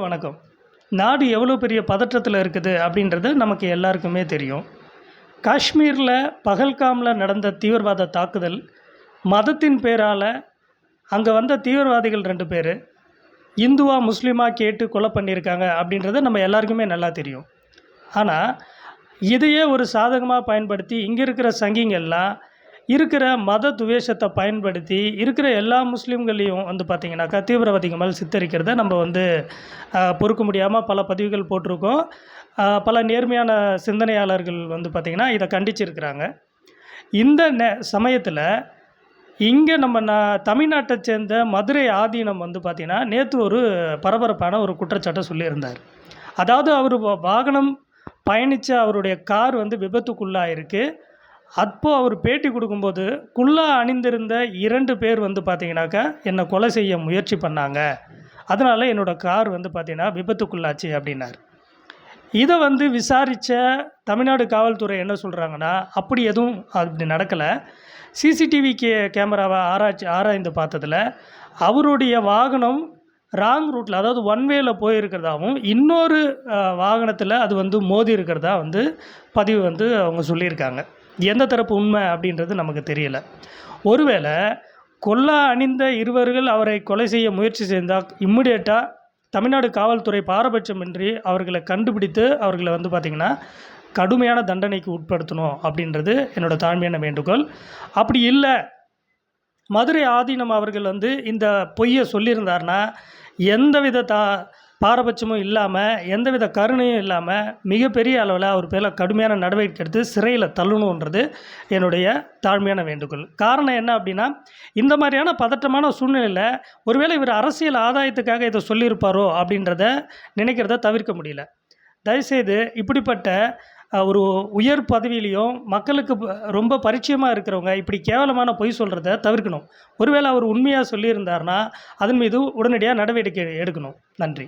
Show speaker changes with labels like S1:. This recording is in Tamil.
S1: வணக்கம். நாடு எவ்வளோ பெரிய பதற்றத்தில இருக்குது அப்படின்றது நமக்கு எல்லாருக்குமே தெரியும். காஷ்மீரில பகல்காம்ல நடந்த தீவிரவாத தாக்குதல், மதத்தின் பேரால அங்க வந்த தீவிரவாதிகள் 2 பேரு, இந்துவா, முஸ்லீமா கேட்டு கொலை பண்ணியிருக்காங்க அப்படின்றது நம்ம எல்லாருக்குமே நல்லா தெரியும். ஆனா, இதையே ஒரு சாதகமா பயன்படுத்தி, இங்க இருக்கிற சங்கிங்கெல்லாம் இருக்கிற மத துவேஷத்த பயன்படுத்தி, இருக்கிற எல்லா முஸ்லீம்களையும் வந்து பார்த்தீங்கன்னாக்கா, தீவிரவாதிகள் மேல சித்தரிக்கிறத நம்ம வந்து பொறுக்க முடியாம பல பதிவுகள் போட்டிருக்கோம். பல நேர்மையான சிந்தனையாளர்கள் வந்து பார்த்திங்கன்னா, இத கண்டிச்சிருக்கிறாங்க. இந்த சமயத்தில இங்க நம்ம தமிழ்நாட்ட சேர்ந்த மதுரை ஆதீனம் வந்து பார்த்திங்கன்னா, நேத்து ஒரு பரபரப்பான ஒரு குற்றச்சாட்ட சொல்லியிருந்தார். அதாவது அவரு வாகனம் பயணிச்ச அவருடைய கார் வந்து விபத்துக்குள்ளாயிருக்கு. அப்போ அவர் பேட்டி கொடுக்கும்போது, குல்லா அணிந்திருந்த 2 பேர் வந்து பார்த்தீங்கன்னாக்கா, என்ன கொலை செய்ய முயற்சி பண்ணாங்க. அதனால என்னோட கார் வந்து பார்த்தீங்கன்னா, விபத்துக்குள்ளாச்சு அப்டின்னாரு. இத வந்து விசாரிச்ச தமிழ்நாடு காவல்துறை என்ன சொல்றாங்கன்னா, அப்படி எதுவும் அப்படி நடக்கல. சிசிடிவி கேமராவ ஆராய்ந்து பார்த்ததுல, அவருடைய வாகனம் ராங் ரூட்ல, அதாவது ஒன் வேல போயிருக்கிறதாவும், இன்னொரு வாகனத்தில அது வந்து மோதி இருக்கிறதா வந்து பதிவு வந்து அவங்க சொல்லியிருக்காங்க. எந்த தரப்பு உண்மை அப்படின்றது நமக்கு தெரியல. ஒருவேளை கொல்லா அணிந்த இருவர்கள் அவரை கொலை செய்ய முயற்சி செய்தால் இம்மிடியேட்டா தமிழ்நாடு காவல்துறை பாரபட்சமின்றி அவர்களை கண்டுபிடித்து அவர்களை வந்து பார்த்திங்கன்னா, கடுமையான தண்டனைக்கு உட்படுத்தணும் அப்படின்றது என்னோடய தாழ்மையான வேண்டுகோள். அப்படி இல்லை, மதுரை ஆதீனம் அவர்கள் வந்து இந்த பொய்யை சொல்லியிருந்தார்னா, எந்தவித பாரபட்சமும் இல்லாமல், எந்தவித கருணையும் இல்லாமல், மிகப்பெரிய அளவில் அவர் பேரில் கடுமையான நடவடிக்கை எடுத்து சிறையில் தள்ளணுன்றது என்னுடைய தாழ்மையான வேண்டுகோள். காரணம் என்ன அப்படின்னா, இந்த மாதிரியான பதட்டமான சூழ்நிலையில் ஒருவேளை இவர் அரசியல் ஆதாயத்துக்காக இதை சொல்லியிருப்பாரோ அப்படின்றத நினைக்கிறத தவிர்க்க முடியல. தயவுசெய்து இப்படிப்பட்ட ஒரு உயர் பதவியிலையும் மக்களுக்கு ரொம்ப பரிச்சயமாக இருக்கிறவங்க இப்படி கேவலமான பொய் சொல்கிறத தவிர்க்கணும். ஒருவேளை அவர் உண்மையாக சொல்லியிருந்தார்னா, அதன் மீது உடனடியாக நடவடிக்கை எடுக்கணும். நன்றி.